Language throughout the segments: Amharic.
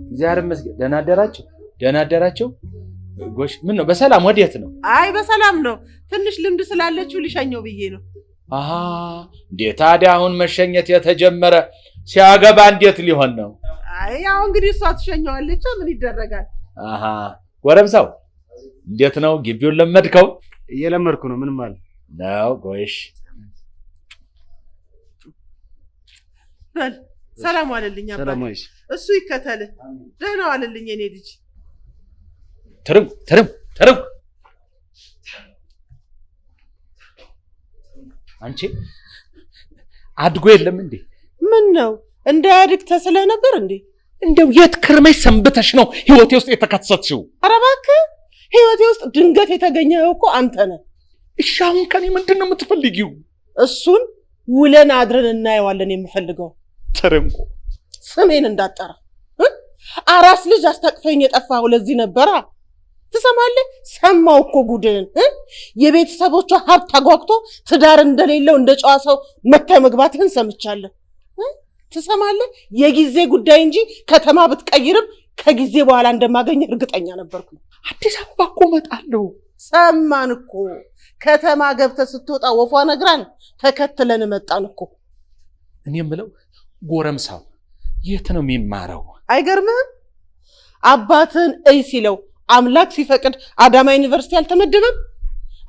እግዚአብሔር ይመስገን። ደህና አደራችሁ። ጎሽ ምን ነው በሰላም ወዴት ነው? አይ በሰላም ነው። ትንሽ ልምድ ስላለችው ሊሸኘው ብዬ ነው። አሃ እንዴ ታዲያ አሁን መሸኘት የተጀመረ ሲያገባ እንዴት ሊሆን ነው? አይ ያው እንግዲህ እሷ ትሸኘዋለች ምን ይደረጋል። አሃ ጎረምሳው እንዴት ነው ግቢውን ለመድከው? እየለመድኩ ነው። ምን ማለት ነው? ጎሽ በል ሰላም ዋለልኝ አባ። ሰላም ወይስ እሱ ይከተል። ደህና ዋለልኝ የኔ ልጅ። ተረም አንቺ አድጎ የለም እንዴ? ምን ነው እንዳያድግ ተስለህ ነበር እንዴ? እንደው የት ከርመሽ ሰንብተሽ ነው ህይወቴ ውስጥ የተከሰትሽው? ኧረ እባክህ ህይወቴ ውስጥ ድንገት የተገኘው እኮ አንተ ነህ። እሺ አሁን ከኔ ምንድነው የምትፈልጊው? እሱን ውለን አድረን እናየዋለን የምፈልገው። ተረምቆ ስሜን እንዳጠራ አራስ ልጅ አስታቅፈኝ የጠፋው ለዚህ ነበራ። ትሰማለህ? ሰማው እኮ ጉድን። የቤተሰቦቿ ሀብት አጓግቶ ትዳር እንደሌለው እንደ ጨዋ ሰው መታ መግባትህን ሰምቻለሁ። ትሰማለህ? የጊዜ ጉዳይ እንጂ ከተማ ብትቀይርም ከጊዜ በኋላ እንደማገኝ እርግጠኛ ነበርኩ። አዲስ አበባ እኮ እመጣለሁ። ሰማን እኮ ከተማ ገብተህ ስትወጣ ወፏ ነግራን ተከትለን መጣን እኮ። እኔ የምለው ጎረምሳው የት ነው የሚማረው? አይገርምህም? አባትን እይ ሲለው አምላክ ሲፈቅድ አዳማ ዩኒቨርሲቲ አልተመደበም?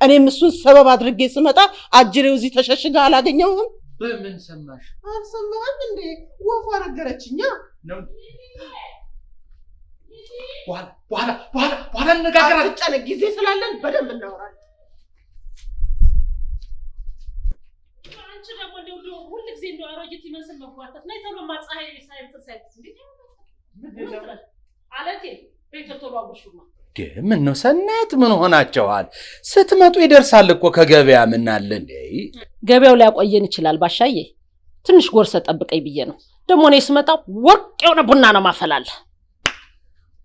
እኔም እሱን ሰበብ አድርጌ ስመጣ አጅሬው እዚህ ተሸሽጋ አላገኘውም። በምን ሰማሽ? አልሰማህም እንዴ? ወፏ ነገረችኛ። በኋላ እንነጋገራለን። አትጨነቅ፣ ጊዜ ስላለን በደንብ እናወራለን። አንቺ ደግሞ እንደው ሁሉ ጊዜ እንደው አሮጊት ይመስል መጓተት ነው። ተሎ ማጻይ ሳይት እንዴ አለቴ ቤተቶሎ አጉሽማ ምን ነው ሰናት ምን ሆናቸዋል? ስትመጡ ይደርሳል እኮ ከገበያ ምን አለ እንዴ? ገበያው ሊያቆየን ይችላል። ባሻዬ ትንሽ ጎርሰ ጠብቀኝ ብዬ ነው። ደግሞ እኔ ስመጣ ወርቅ የሆነ ቡና ነው ማፈላል።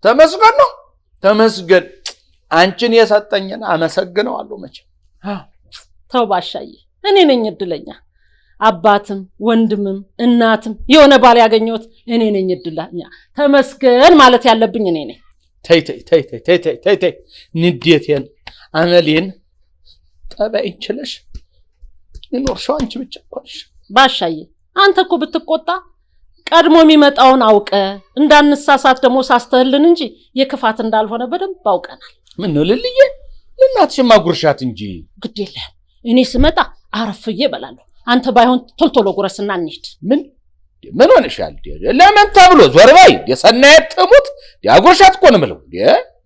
ተመስገን ነው ተመስገን። አንቺን የሰጠኝን አመሰግነዋለሁ መቼ። ተው ባሻዬ እኔ ነኝ እድለኛ። አባትም ወንድምም እናትም የሆነ ባል ያገኘሁት እኔ ነኝ እድለኛ። ተመስገን ማለት ያለብኝ እኔ ነኝ። ተይ ንዴቴን አመሌን ጠባይን ችለሽ ይኖርሽው አንቺ ብቻ እኮ ነሽ። ባሻዬ አንተ እኮ ብትቆጣ ቀድሞ የሚመጣውን አውቀ እንዳንሳሳት ደግሞ ሳስተህልን እንጂ የክፋት እንዳልሆነ በደንብ አውቀናል። ምን ነው ልልዬ ለእናትሽ ማጉርሻት እንጂ ግድ የለም። እኔ ስመጣ አረፍዬ እበላለሁ። አንተ ባይሆን ቶልቶሎ ጉረስና እንሂድ። ምን ሆነሻል? ለምን ተብሎ ዞር በይ። የሰናየት ትሙት ያጎርሻት እኮ ነው የምለው።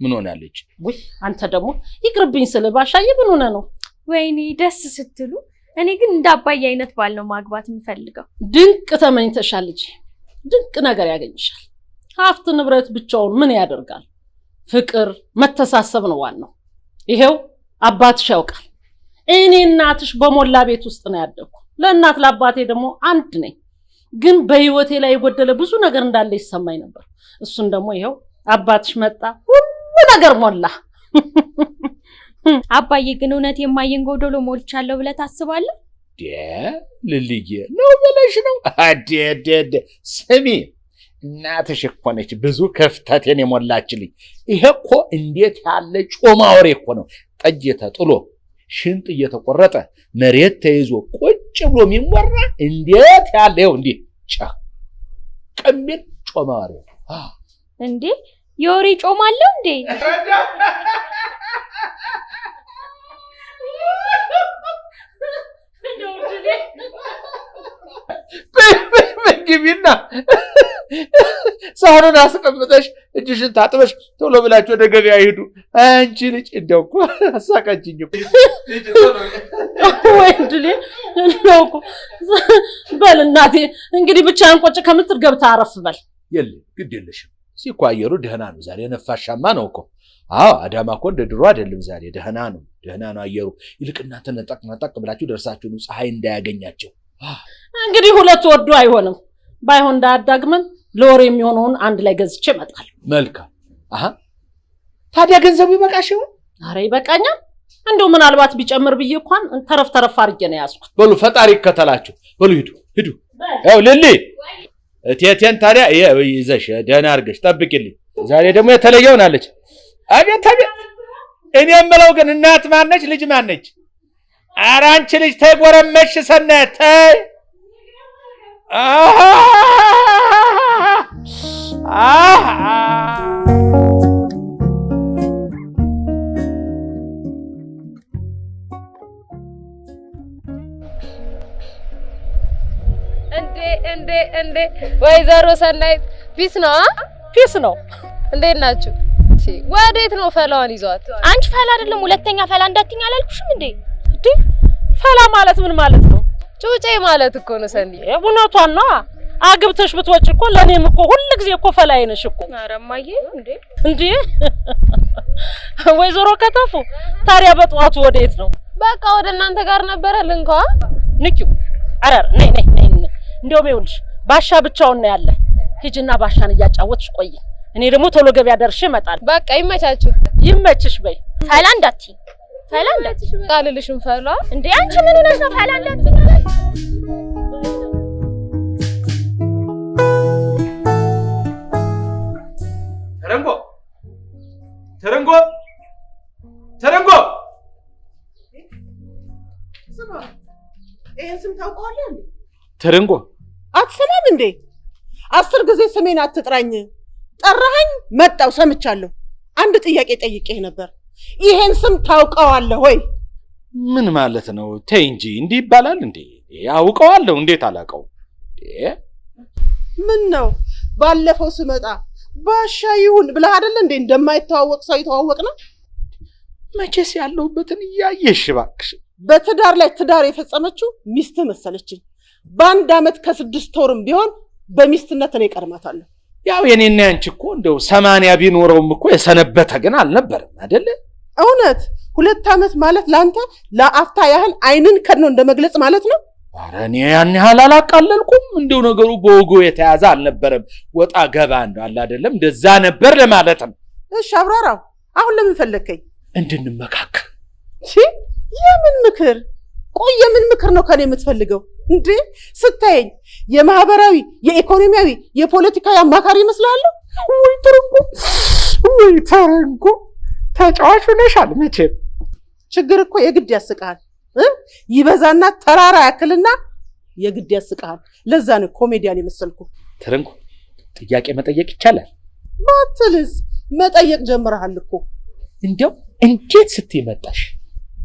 ምን ሆናለች? ወይ አንተ ደግሞ ይቅርብኝ ስለ ባሻዬ ምን ሆነ ነው? ወይኔ ደስ ስትሉ። እኔ ግን እንደ አባዬ አይነት ባል ነው ማግባት የምፈልገው። ድንቅ ተመኝተሻል ልጅ። ድንቅ ነገር ያገኝሻል። ሀብት ንብረት ብቻውን ምን ያደርጋል? ፍቅር መተሳሰብ ነው ዋናው። ይሄው አባትሽ ያውቃል። እኔ እናትሽ በሞላ ቤት ውስጥ ነው ያደግኩ። ለእናት ለአባቴ ደግሞ አንድ ነኝ። ግን በህይወቴ ላይ የጎደለ ብዙ ነገር እንዳለ ይሰማኝ ነበር። እሱን ደግሞ ይሄው አባትሽ መጣ፣ ሁሉ ነገር ሞላ። አባዬ ግን እውነት የማየን ጎዶሎ ሞልቻለሁ ብለህ ታስባለህ? ልልዬ ነው ብለሽ ነው? ስሚ እናትሽ እኮ ነች ብዙ ክፍተቴን የሞላችልኝ። ይሄ እኮ እንዴት ያለ ጮማ ወሬ እኮ ነው። ጠጅ ተጥሎ ሽንጥ እየተቆረጠ መሬት ተይዞ ቁጭ ብሎ የሚወራ እንዴት ያለው እንዴ ጨቅሚል ጮማ ወሬ እንዴ? የወሬ ጮማ አለው እንዴ? ግቢና ሳህኑን አስቀምጠሽ እጅሽን ታጥበሽ ቶሎ ብላችሁ ወደ ገበያ ሄዱ። አንቺ ልጅ እንደው እኮ አሳቃችኝ እኮ። ወንድሌ እንደው እኮ በል እናቴ እንግዲህ ብቻህን ቁጭ ከምትል ገብተህ አረፍ በል። የለም ግድ የለሽም። እኮ አየሩ ደህና ነው ዛሬ፣ ነፋሻማ ነው እኮ። አዎ አዳማ እኮ እንደ ድሮ አይደለም ዛሬ፣ ደህና ነው አየሩ። ይልቅ እናንተ ነጠቅ ብላችሁ ደርሳችሁ ነው ፀሐይ እንዳያገኛቸው። እንግዲህ ሁለት ወዶ አይሆንም። ባይሆን እንዳያዳግመን ለወሬ የሚሆነውን አንድ ላይ ገዝቼ እመጣለሁ። መልካም። ታዲያ ገንዘቡ ይበቃሽ ይሆን? ኧረ ይበቃኛል። እንደው ምናልባት ቢጨምር ብዬ እንኳን ተረፍ አድርጌ ነው ያዝኩት። በሉ ፈጣሪ ይከተላችሁ። በሉ ሂዱ። ያው ልሊ እቴቴን ታዲያ ይዘሽ ደህና አድርገሽ ጠብቂልኝ። ዛሬ ደግሞ የተለየ ሆናለች። አቤት አቤት! እኔ የምለው ግን እናት ማነች ልጅ ማነች? ኧረ አንቺ ልጅ ተይ ጎረመሽ ሰናየት ተይ። እንዴ ወይዘሮ ሰናይት ፒስ ነው ፒስ ነው። እንዴት ናችሁ? ወዴት ነው ፈላዋን ይዟት? አንቺ ፈላ አይደለም ሁለተኛ ፈላ እንዳትኝ አላልኩሽም እንዴ? ፈላ ማለት ምን ማለት ነው? ጩጬ ማለት እኮ ነው ሰኒ። እውነቷን ነው። አግብተሽ ብትወጪ እኮ ለኔም እኮ ሁሉ ጊዜ እኮ ፈላይ ነሽ እኮ። ኧረ እማዬ እንዴ ወይዘሮ ከተፉ ታዲያ በጠዋቱ ወዴት ነው? በቃ ወደ እናንተ ጋር ነበረ ልንኳ ንኪው። ኧረ ነይ እንደውም ይኸውልሽ ባሻ ብቻውን ነው ያለ። ሂጂና ባሻን እያጫወትሽ ቆይ። እኔ ደግሞ ቶሎ ገበያ ደርሼ እመጣለሁ። በቃ ይመቻችሁ። ይመችሽ በይ። ፈላ እንዳትኝ ቃልልሽም ፈላ እንዴ አንቺ ምን ሆነሽ ነው ፈላ እንዳትኝ? ተረንጎ ስማ፣ ይሄን ስም ታውቀዋለህ እንዴ? ተረንጎ አትሰማም እንዴ? 10 ጊዜ ስሜን አትጥራኝ። ጠራኸኝ መጣው ሰምቻለሁ። አንድ ጥያቄ ጠይቄህ ነበር። ይሄን ስም ታውቀዋለህ ወይ? ምን ማለት ነው? ተይ እንጂ እንዲህ ይባላል እንዴ? አውቀዋለሁ። እንዴት አላውቀው? ምን ነው ባለፈው ስመጣ ባሻ ይሁን ብለህ አይደል እንዴ እንደማይተዋወቅ ሰው ይተዋወቅ ነው? መቼስ ያለሁበትን እያየሽ እባክሽ። በትዳር ላይ ትዳር የፈጸመችው ሚስት መሰለችኝ። በአንድ ዓመት ከ6 ወርም ቢሆን በሚስትነት እኔ ቀርማታለሁ። ያው የኔና ያንቺ እኮ እንደው 80 ቢኖረውም እኮ የሰነበተ ግን አልነበረም አይደለ? እውነት 2 ዓመት ማለት ላንተ ለአፍታ ያህል አይንን ከድኖ እንደመግለጽ ማለት ነው? ኧረ እኔ ያን ያህል አላቃለልኩም። እንደው ነገሩ በወጉ የተያዘ አልነበረም። ወጣ ገባ እንዳለ አይደለም እንደዛ ነበር ለማለት ነው። እሺ አብራራው። አሁን ለምን ፈለከኝ? እንድንመካከር። የምን ምክር? ቆይ የምን ምክር ነው ከኔ የምትፈልገው እንዴ? ስታየኝ የማህበራዊ፣ የኢኮኖሚያዊ፣ የፖለቲካዊ አማካሪ ይመስልሃል? ወይ ተረንጎ ተጫዋች ሆነሻል መቼም። ችግር እኮ የግድ ያስቃል። ይበዛና ተራራ ያክልና የግድ ያስቃል። ለዛ ነው ኮሜዲያን የመሰልኩ። ተረንጎ ጥያቄ መጠየቅ ይቻላል? ባትልስ መጠየቅ ጀምረሃል እኮ። እንደው እንዴት ስትይ መጣሽ?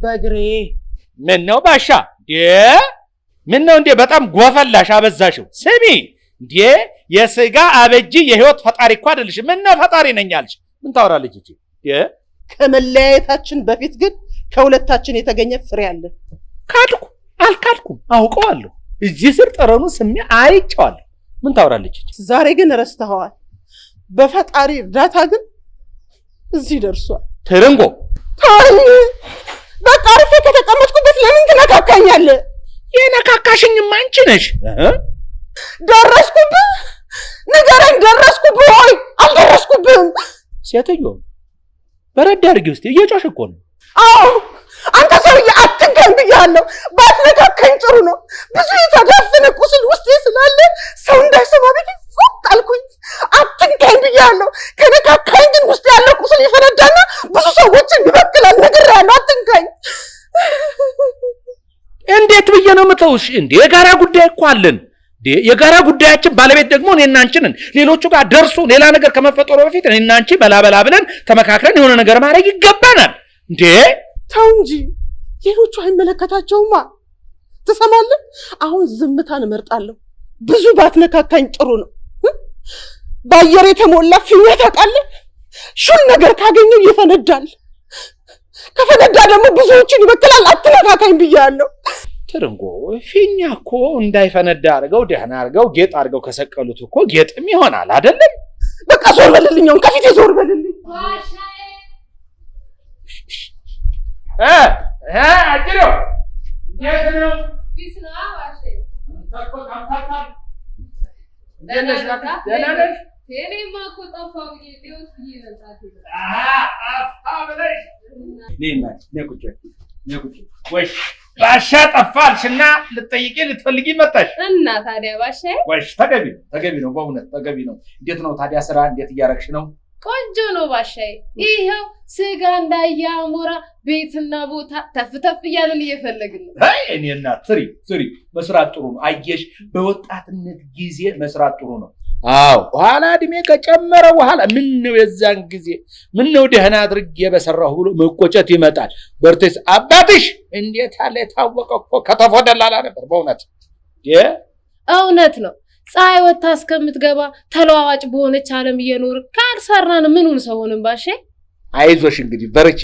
በግሬ። ምን ነው ባሻ? ምን ነው እንዴ በጣም ጎፈላሽ አበዛሽው። ስሚ እንዴ የስጋ አበጂ የህይወት ፈጣሪ እኮ አይደልሽ። ምን ነው ፈጣሪ ነኝ አልሽ? ምን ታወራለች እቺ? ከመለያየታችን በፊት ግን ከሁለታችን የተገኘ ፍሬ አለ። ካድኩ አልካድኩም አውቀዋለሁ። እዚህ ስር ጠረኑ ስሜ አይቼዋለሁ። ምን ታወራለች እቺ? ዛሬ ግን ረስተኸዋል። በፈጣሪ እርዳታ ግን እዚህ ደርሷል። ተረንጎ ታኝ በቃ አርፌ ከተቀመጥኩበት ለምን ትነካካኛለህ? የነካካሽኝማ አንቺ ነሽ። ደረስኩብህ? ንገረኝ፣ ደረስኩብህ ወይ አልደረስኩብህም? ሴትዮ በረድ አድርጊ ውስጥ እየጮሽ እኮ ነው። አዎ አንተ ሰውዬ አትንካኝ ብያለሁ። ባትነካካኝ ጥሩ ነው። ብዙ የተዳፈነ ቁስል ውስጤ ስላለ ሰው እንዳይሰማ ብዬ ፎቅ አልኩኝ። አትንካኝ ብያለሁ። ከነካካኝ ግን ውስጥ ያለው ቁስል ይፈነዳና ብዙ ሰዎችን ይበክላል። ነግሬሃለሁ፣ አትንካኝ። እንዴት ብዬ ነው የምተውሽ? እንዴ የጋራ ጉዳይ እኮ አለን። የጋራ ጉዳያችን ባለቤት ደግሞ እኔና አንቺ ነን። ሌሎቹ ጋር ደርሶ ሌላ ነገር ከመፈጠሩ በፊት እኔና አንቺ በላበላ ብለን ተመካክረን የሆነ ነገር ማድረግ ይገባናል። እንዴ ተው እንጂ ሌሎቹ አይመለከታቸውማ። ትሰማለህ? አሁን ዝምታን እመርጣለሁ። ብዙ ባትነካካኝ ጥሩ ነው። በአየር የተሞላ ፊኛ ታውቃለህ? ሹል ነገር ካገኘው ይፈነዳል። ከፈነዳ ደግሞ ብዙዎችን ይበክላል። አትነካካኝ ብያለሁ። ተረንጎ ፊኛ እኮ እንዳይፈነዳ አድርገው ደህና አድርገው ጌጥ አድርገው ከሰቀሉት እኮ ጌጥም ይሆናል አይደለም? በቃ ዞር በልልኝ፣ አሁን ከፊቴ ዞር በልልኝ። አጅሬው እንዴት ነው? እኔማ እኮ ጠፋሁ ብዬሽ ጤዎች ብዬሽ መጣሁ። ጠፋ ብለሽ ነይ ቁጭ በይ። ባሻ ጠፋልሽና ልትጠይቂ ልትፈልጊ መጣሽ እና ታዲያ ባሻዬ ወይስ ተገቢ ነው በእውነት ተገቢ ነው እንዴት ነው ታዲያ ስራ እንዴት እያረግሽ ነው ቆንጆ ነው ባሻዬ ይሄው ስጋ እንዳያሞራ ቤትና ቦታ ተፍተፍ እያለን እየፈለግን ነው አይ እኔ እናት ስሪ መስራት ጥሩ ነው አየሽ በወጣትነት ጊዜ መስራት ጥሩ ነው አው ኋላ እድሜ ከጨመረ በኋላ ምን ነው የዛን ጊዜ ምን ነው ደህና አድርጌ በሰራሁ ብሎ መቆጨት ይመጣል በርቴስ አባትሽ እንዴት አለ የታወቀ እኮ ከተፈደላላ ነበር በእውነት እውነት ነው ፀሐይ ወጣ እስከምትገባ ተለዋዋጭ በሆነች ዓለም እየኖር ካልሰራን ምኑን ሰውንም ባሼ አይዞሽ እንግዲህ በርቺ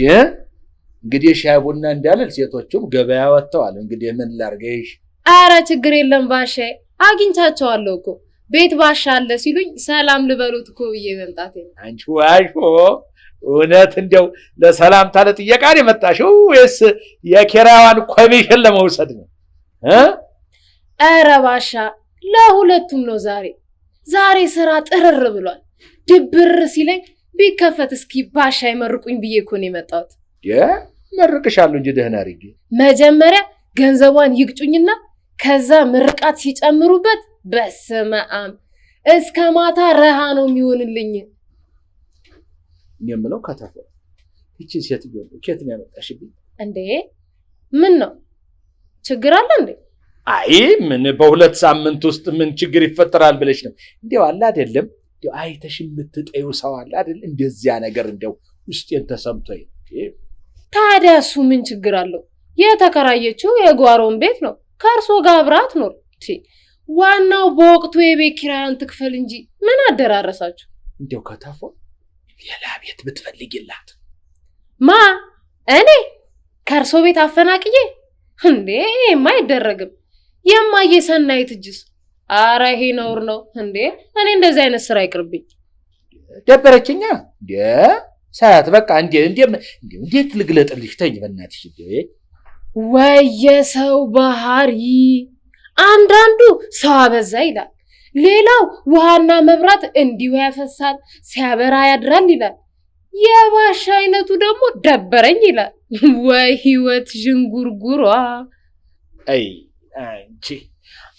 እንግዲህ ሻይ ቡና እንዳለል ሴቶቹም ገበያ ወጥተዋል እንግዲህ ምን ላርገሽ አረ ችግር የለም ባሼ አግኝቻቸዋለሁ እኮ ቤት ባሻ አለ ሲሉኝ ሰላም ልበሉት እኮ በየመምጣቴ አንቺ ዋሾ እውነት እንደው ለሰላምታ ለጥየቃ ነው የመጣሽው ወይስ የኪራዋን ኮሚሽን ለመውሰድ ነው አረ ባሻ ለሁለቱም ነው ዛሬ ስራ ጥርር ብሏል ድብር ሲለኝ ቢከፈት እስኪ ባሻ ይመርቁኝ ብዬ እኮ ነው የመጣሁት መርቅሻለሁ እንጂ ደህና አድርጌ መጀመሪያ ገንዘቧን ይግጩኝና ከዛ ምርቃት ሲጨምሩበት በስመአም እስከ ማታ ረሃ ነው የሚሆንልኝ የምለው ከተፈ እቺ ሴት ይወል ከየት ነው ያመጣሽብኝ እንዴ ምን ነው ችግር አለ እንዴ አይ ምን በሁለት ሳምንት ውስጥ ምን ችግር ይፈጠራል ብለሽ ነው እንዴው አለ አይደለም እንዴው አይተሽ የምትጠዩ ሰው አለ አይደል እንደዚያ ነገር እንደው ውስጤን ተሰምቶኝ ታዲያ እሱ ምን ችግር አለው የተከራየችው የጓሮን ቤት ነው ከርሶ ጋር አብራት ኖር ዋናው በወቅቱ የቤት ኪራያን ትክፈል እንጂ ምን አደራረሳችሁ እንደው ከተፈ ሌላ ቤት ብትፈልጊላት ማ እኔ ከርሶ ቤት አፈናቅዬ እንዴ የማይደረግም የማየሰናይት እጅስ አረ ይሄ ነውር ነው እንዴ እኔ እንደዚህ አይነት ስራ ይቅርብኝ ደበረችኛ እንዴ ሳያት በቃ እንዴት ልግለጥልሽ ተኝ በእናትሽ ወየሰው ባህሪ አንዳንዱ ሰው አበዛ ይላል ሌላው ውሃና መብራት እንዲሁ ያፈሳል ሲያበራ ያድራል ይላል የባሻ አይነቱ ደግሞ ደበረኝ ይላል ወይ ህይወት ዥንጉርጉሯ አይ አንቺ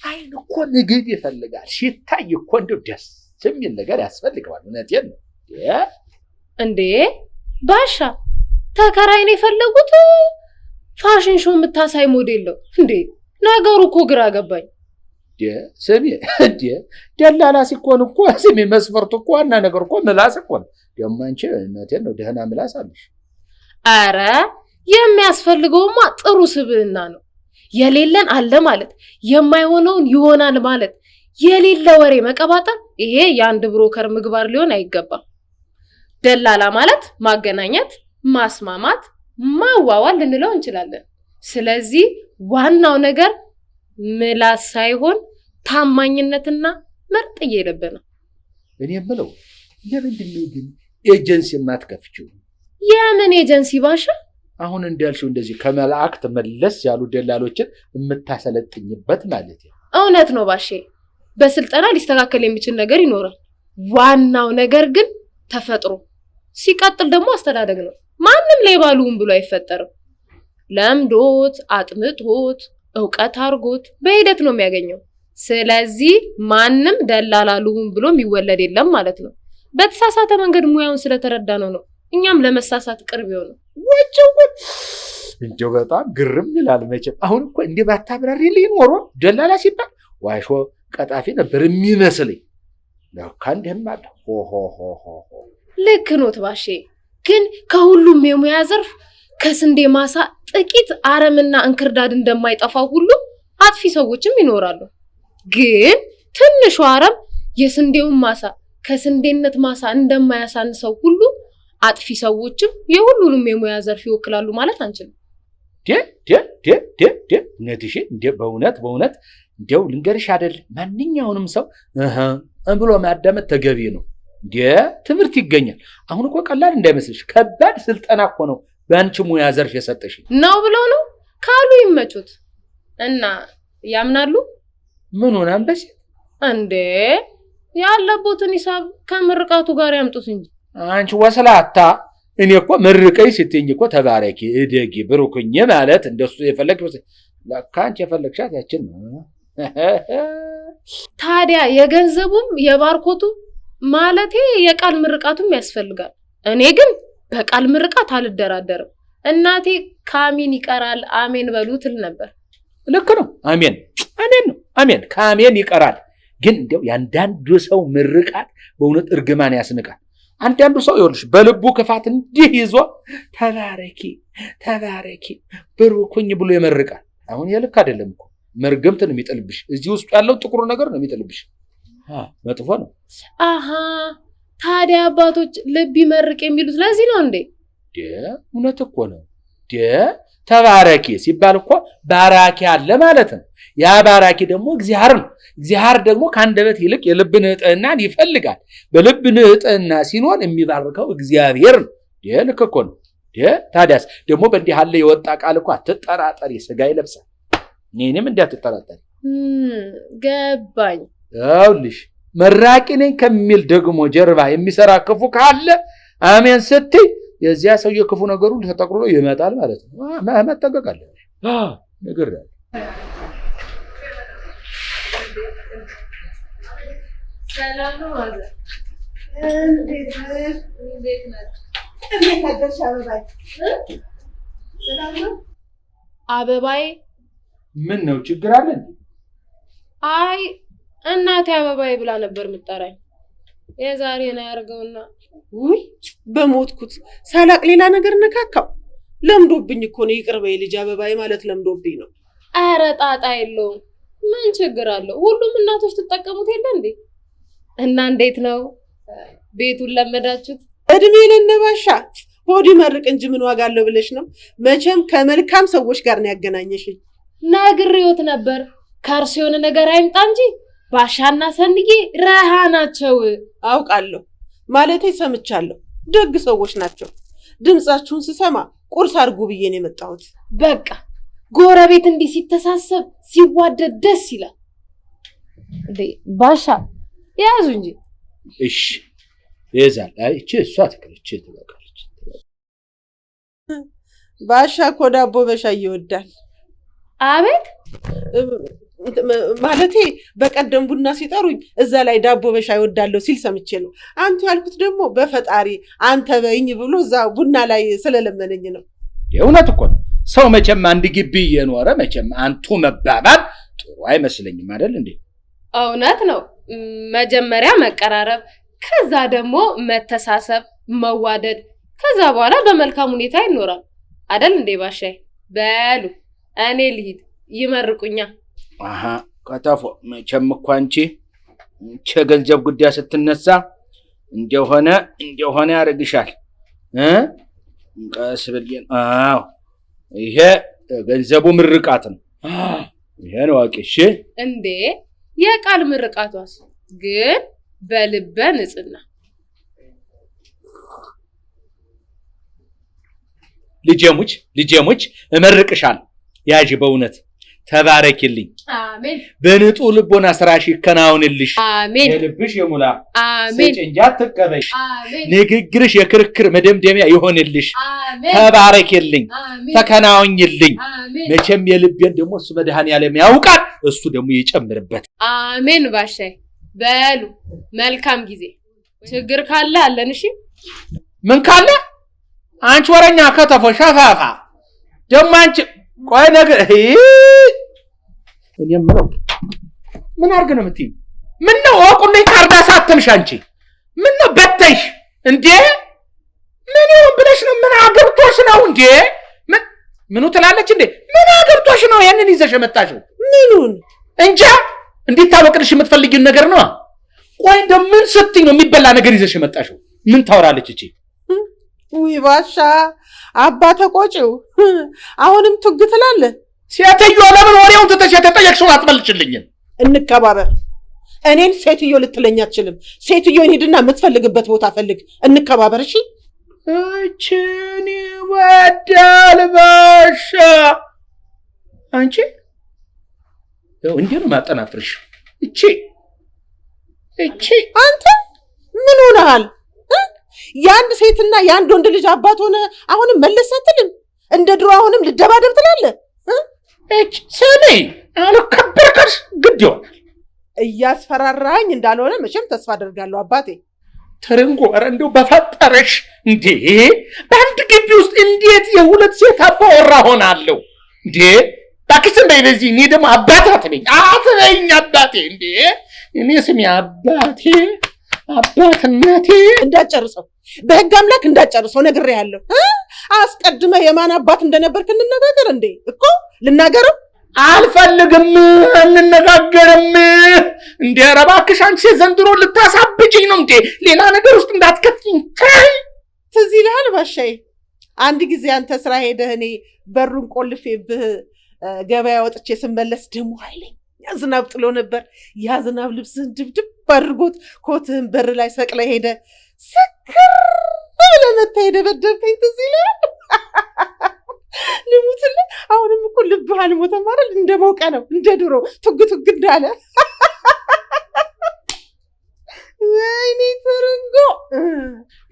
አይን እኮ ምግብ ይፈልጋል ሲታይ እኮ እንደው ደስ የሚል ነገር ያስፈልጋል እውነቴን እንዴ ባሻ ተከራይን የፈለጉት ፋሽን ሾው የምታሳይ ሞዴል ነው እንዴ ነገሩ እኮ ግራ ገባኝ ስሚ ደላላ ሲኮን እኮ ስሚ መስፈርቱ እኮ ዋና ነገር እኮ ምላስ እኮ ነው ደግሞ አንቺ እውነቴን ነው ደህና ምላስ አለሽ አረ የሚያስፈልገውማ ጥሩ ስብዕና ነው የሌለን አለ ማለት የማይሆነውን ይሆናል ማለት የሌለ ወሬ መቀባጠር ይሄ የአንድ ብሮከር ምግባር ሊሆን አይገባም ደላላ ማለት ማገናኘት ማስማማት ማዋዋል ልንለው እንችላለን ስለዚህ ዋናው ነገር ምላስ ሳይሆን ታማኝነትና ምርጥ እየለበነ እኔ የምለው ለምንድን ነው ግን ኤጀንሲ ማትከፍቺው የምን ኤጀንሲ ባሻ አሁን እንዳልሽው እንደዚህ ከመላእክት መለስ ያሉ ደላሎችን የምታሰለጥኝበት ማለት ነው እውነት ነው ባሼ በስልጠና ሊስተካከል የሚችል ነገር ይኖራል ዋናው ነገር ግን ተፈጥሮ ሲቀጥል ደግሞ አስተዳደግ ነው ማንም ሌባሉን ብሎ አይፈጠርም ለምዶት አጥምቶት ዕውቀት አርጎት በሂደት ነው የሚያገኘው ስለዚህ ማንም ደላላሉን ብሎ የሚወለድ የለም ማለት ነው በተሳሳተ መንገድ ሙያውን ስለተረዳ ነው እኛም ለመሳሳት ቅርብ ይሆነው ወጭው እንደው በጣም ግርም ይላል መቼም አሁን እኮ እንዴ ባታብራሪልኝ ኖሮ ደላላ ሲባል ዋሾ ቀጣፊ ነበር የሚመስለኝ ለካ እንደማለ ልክ ነው ባሼ ግን ከሁሉም የሙያ ዘርፍ ከስንዴ ማሳ ጥቂት አረምና እንክርዳድ እንደማይጠፋው ሁሉ አጥፊ ሰዎችም ይኖራሉ ግን ትንሹ አረም የስንዴውን ማሳ ከስንዴነት ማሳ እንደማያሳንሰው ሁሉ አጥፊ ሰዎችም የሁሉንም የሙያ ዘርፍ ይወክላሉ ማለት አንችልም ነትሽ እንደ በእውነት እንደው ልንገርሽ አይደል ማንኛውንም ሰው ብሎ ማዳመጥ ተገቢ ነው እንደ ትምህርት ይገኛል አሁን እኮ ቀላል እንዳይመስልሽ ከባድ ስልጠና እኮ ነው በአንቺ ሙያ ዘርፍ የሰጠሽ ነው ብለው ነው ካሉ ይመጩት እና ያምናሉ ምን ሆነ አንበስ እንዴ ያለቦትን ሂሳብ ከምርቃቱ ጋር ያምጡት እንጂ አንቺ ወስላታ እኔ እኮ መርቀኝ ስትይኝ እኮ ተባረኪ እደጊ ብሩክኝ ማለት እንደሱ የፈለግ ለካ አንቺ የፈለግሻት ያችን ነው። ታዲያ የገንዘቡም የባርኮቱም ማለቴ የቃል ምርቃቱም ያስፈልጋል። እኔ ግን በቃል ምርቃት አልደራደርም። እናቴ ካሚን ይቀራል አሜን በሉ ትል ነበር። ልክ ነው። አሜን ነው አሜን ካሜን ይቀራል። ግን እንደው ያንዳንዱ ሰው ምርቃት በእውነት እርግማን ያስንቃል። አንዳንዱ ሰው ይኸውልሽ በልቡ ክፋት እንዲህ ይዞ ተባረኪ ብሩክኝ ብሎ ይመርቃል። አሁን የልክ አይደለም እኮ መርገምት ነው የሚጥልብሽ። እዚህ ውስጥ ያለው ጥቁሩ ነገር ነው የሚጥልብሽ። መጥፎ ነው። አሃ ታዲያ አባቶች ልብ ይመርቅ የሚሉት ለዚህ ነው እንዴ? እውነት እኮ ነው። ተባረኪ ሲባል እኮ ባራኪ አለ ማለት ነው። ያ ባራኪ ደግሞ እግዚአብሔር ነው። እግዚአብሔር ደግሞ ከአንደበት ይልቅ የልብ ንጽሕናን ይፈልጋል። በልብ ንጽሕና ሲኖር የሚባርከው እግዚአብሔር ነው። ልክ እኮ ነው። ታዲያስ ደግሞ በእንዲህ ያለ የወጣ ቃል እኮ አትጠራጠሪ ሥጋ ይለብሳል። እኔንም እንዳትጠራጠሪ። ገባኝ። ይኸውልሽ መራቂ ነኝ ከሚል ደግሞ ጀርባ የሚሰራ ክፉ ካለ አሜን ስትይ የዚያ ሰውዬ ክፉ ነገሩ ተጠቅልሎ ይመጣል ማለት ነው። መጠንቀቅ አለብሽ። ነገር ያለ ሰላም ነው ማለት አበባዬ ምን ነው ችግር አለ? አይ እናቴ አበባዬ ብላ ነበር የምጠራኝ። የዛሬን ያርገውና ውይ በሞትኩት ሳላቅ ሌላ ነገር ነካካው። ለምዶብኝ እኮ ነው። ይቅር በይ ልጅ አበባዬ ማለት ለምዶብኝ ነው። ኧረ ጣጣ የለውም። ምን ችግር አለው? ሁሉም እናቶች ትጠቀሙት የለ እንዴ? እና እንዴት ነው ቤቱን ለመዳችሁት? እድሜ ለነባሻ ሆዲ መርቅ እንጂ ምን ዋጋ አለው ብለሽ ነው? መቼም ከመልካም ሰዎች ጋር ነው ያገናኘሽኝ። ነግሬዎት ነበር ከእርሱ የሆነ ነገር አይምጣ እንጂ ባሻና ሰንዬ ረሃ ናቸው። አውቃለሁ ማለቴ ሰምቻለሁ። ደግ ሰዎች ናቸው። ድምጻችሁን ስሰማ ቁርስ አድርጉ ብዬ ነው የመጣሁት። በቃ ጎረቤት እንዲህ ሲተሳሰብ ሲዋደድ ደስ ይላል። እንዴ ባሻ ያዙ እንጂ። እሺ ይዛል። አይ እቺ እሷ ትክልች ትበቃለች። ባሻ እኮ ዳቦ በሻይ ይወዳል። አቤት ማለቴ በቀደም ቡና ሲጠሩኝ እዛ ላይ ዳቦ በሻይ ይወዳለሁ ሲል ሰምቼ ነው። አንተ ያልኩት ደግሞ በፈጣሪ አንተ በይኝ ብሎ እዛ ቡና ላይ ስለለመነኝ ነው። የእውነት እኮ ነው። ሰው መቼም አንድ ግቢ እየኖረ መቼም አንቱ መባባል ጥሩ አይመስለኝም አይደል እንዴ? እውነት ነው። መጀመሪያ መቀራረብ፣ ከዛ ደግሞ መተሳሰብ፣ መዋደድ፣ ከዛ በኋላ በመልካም ሁኔታ ይኖራል አይደል እንዴ ባሻይ? በሉ እኔ ልሂድ፣ ይመርቁኛ። አሃ ከተፎ መቼም እኮ አንቺ የገንዘብ ጉዳይ ስትነሳ እንደሆነ ያደርግሻል። ቀስ ብለን አዎ ይሄ ገንዘቡ ምርቃት ነው። ይሄን ዋቂ። እሺ እንዴ የቃል ምርቃቷስ ግን በልበ ንጽሕና። ልጄሙች እመርቅሻለሁ። ያዥ በእውነት ተባረኪልኝ። አሜን። በንጹህ ልቦና ስራሽ ይከናወንልሽ። አሜን። የልብሽ የሙላ አሜን። እንጂ አትቀበሽ። አሜን። ንግግርሽ የክርክር መደምደሚያ ይሆንልሽ። አሜን። ተባረኪልኝ፣ አሜን። ተከናወኝልኝ። አሜን። መቼም የልቤን ደግሞ እሱ መድኃኔዓለም ያውቃል፣ እሱ ደግሞ ይጨምርበት። አሜን። ባሻይ በሉ መልካም ጊዜ። ችግር ካለ አለን። እሺ ምን ካለ አንቺ ወረኛ ከተፎ ሸፋፋ ደግሞ አንቺ ቆይ ነገር እኔ ምነው ምን አድርግ ነው የምትይኝ? ምን ነው አቁልኝ ካርዳ ሳትምሽ አንቺ ምን ነው በተሽ እንዴ? ምን ይሁን ብለሽ ነው? ምን አገብቶሽ ነው እንዴ? ምኑ ትላለች እንዴ? ምን አገብቶሽ ነው ያንን ይዘሽ የመጣሽው? ምኑን እንጃ እንዲታወቅልሽ የምትፈልጊውን ነገር ነው። ቆይ እንደምን ስትይ ነው የሚበላ ነገር ይዘሽ የመጣሽው? ምን ታወራለች እቺ? ውይ ባሻ አባ ተቆጪው አሁንም ቱግ ትላለህ። ሴትዮ ለምን ወሬውን ትተሽ የተጠየቅሽውን አትመልሽልኝም? እንከባበር። እኔን ሴትዮ ልትለኝ አትችልም። ሴትዮን ሂድና የምትፈልግበት ቦታ ፈልግ። እንከባበር። እሺ እቺን ይወዳል ባሻ። አንቺ ያው እንዴ ነው ማጠናፍርሽ? እቺ አንተ ምን ሆነሃል? የአንድ ሴትና የአንድ ወንድ ልጅ አባት ሆነ አሁንም መለስ አትልም? እንደ ድሮ አሁንም ልደባደብ ትላለህ? ስሚ አልከበርከሽ ግድ ይሆናል። እያስፈራራኝ እንዳልሆነ መቼም ተስፋ አደርጋለሁ አባቴ። ትርንጎ ኧረ እንደው በፈጠረሽ እንዴ! በአንድ ግቢ ውስጥ እንዴት የሁለት ሴት አባወራ ሆናለሁ እንዴ? እባክሽ ዝም በይ በዚህ። እኔ ደግሞ አባት አትበይኝ አባቴ እንዴ! እኔ ስሚ አባቴ አባትነቴ እንዳትጨርሰው፣ በህግ አምላክ እንዳትጨርሰው ነግሬሃለሁ። አስቀድመህ የማን አባት እንደነበርክ እንነጋገር እንዴ? እኮ ልናገርም አልፈልግም፣ እንነጋገርም እንዴ! ኧረ እባክሽ አንቺ ዘንድሮ ልታሳብጅኝ ነው እንዴ? ሌላ ነገር ውስጥ እንዳትከትኝ። ትዝ ይልሃል ባሻዬ፣ አንድ ጊዜ አንተ ስራ ሄደህ እኔ በሩን ቆልፌብህ ገበያ ወጥቼ ስመለስ ደግሞ ኃይለኛ ዝናብ ጥሎ ነበር። ያ ዝናብ ልብስህን ድብድብ አድርጎት ኮትህን በር ላይ ሰቅለህ ሄደ ሰክር ብለህ መተህ የደበደብከኝ ትዝ ይልሃል? ልሙትልህ፣ አሁንም እኮ ልብህ አልሞተም አይደል? እንደሞቀ ነው፣ እንደ ድሮ ቱግ ቱግ እንዳለ። ወይኔ ትርንጎ!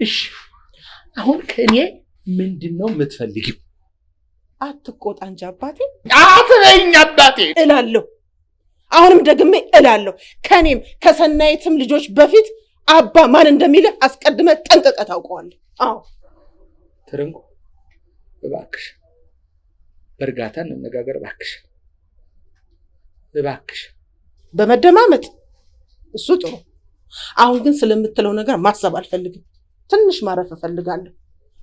እሺ አሁን ከእኔ ምንድን ነው የምትፈልጊው? አትቆጣ እንጂ አባቴ። አትበይኝ አባቴ እላለሁ፣ አሁንም ደግሜ እላለሁ። ከኔም ከሰናይትም ልጆች በፊት አባ ማን እንደሚልህ አስቀድመህ ጠንቅቀህ ታውቀዋለህ። አዎ ትርንጎ እባክሽ በእርጋታ እንነጋገር እባክሽ። በመደማመጥ እሱ ጥሩ። አሁን ግን ስለምትለው ነገር ማሰብ አልፈልግም። ትንሽ ማረፍ እፈልጋለሁ።